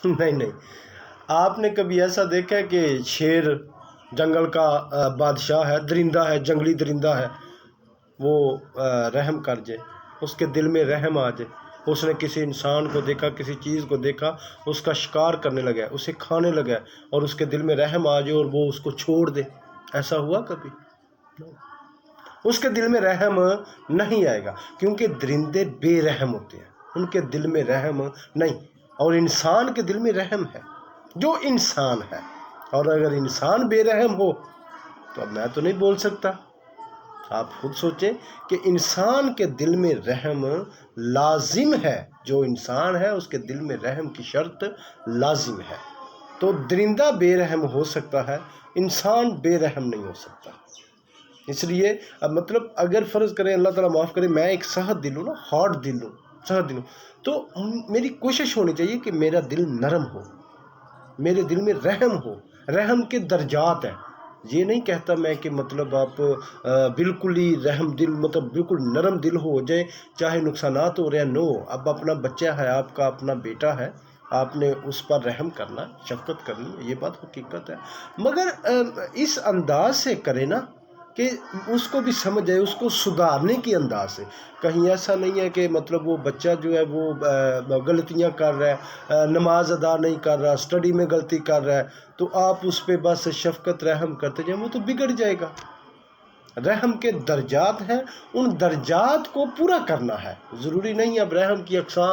نہیں نہیں، آپ نے کبھی ایسا دیکھا ہے کہ شیر جنگل کا بادشاہ ہے، درندہ ہے، جنگلی درندہ ہے، وہ رحم کر جائے، اس کے دل میں رحم آ جائے، اس نے کسی انسان کو دیکھا، کسی چیز کو دیکھا، اس کا شکار کرنے لگا ہے، اسے کھانے لگا ہے، اور اس کے دل میں رحم آ جائے اور وہ اس کو چھوڑ دے؟ ایسا ہوا کبھی؟ اس کے دل میں رحم نہیں آئے گا، کیونکہ درندے بے رحم ہوتے ہیں، ان کے دل میں رحم نہیں، اور انسان کے دل میں رحم ہے، جو انسان ہے۔ اور اگر انسان بے رحم ہو تو اب میں تو نہیں بول سکتا، آپ خود سوچیں کہ انسان کے دل میں رحم لازم ہے، جو انسان ہے اس کے دل میں رحم کی شرط لازم ہے۔ تو درندہ بے رحم ہو سکتا ہے، انسان بے رحم نہیں ہو سکتا۔ اس لیے اب مطلب اگر فرض کریں، اللہ تعالیٰ معاف کرے، میں ایک سخت دل ہوں نا، ہارڈ دل ہوں، سخت دل ہوں، تو میری کوشش ہونی چاہیے کہ میرا دل نرم ہو، میرے دل میں رحم ہو۔ رحم کے درجات ہیں، یہ نہیں کہتا میں کہ مطلب آپ بالکل ہی رحم دل، مطلب بالکل نرم دل ہو جائے، چاہے نقصانات ہو رہے ہیں، نو، اب اپنا بچہ ہے، آپ کا اپنا بیٹا ہے، آپ نے اس پر رحم کرنا، شفقت کرنی، یہ بات حقیقت ہے، مگر اس انداز سے کرے نا کہ اس کو بھی سمجھ جائے، اس کو سدھارنے کی انداز سے۔ کہیں ایسا نہیں ہے کہ مطلب وہ بچہ جو ہے وہ غلطیاں کر رہا ہے، نماز ادا نہیں کر رہا، اسٹڈی میں غلطی کر رہا ہے، تو آپ اس پہ بس شفقت رحم کرتے جائیں، وہ تو بگڑ جائے گا۔ رحم کے درجات ہیں، ان درجات کو پورا کرنا ہے، ضروری نہیں اب رحم کی اقسام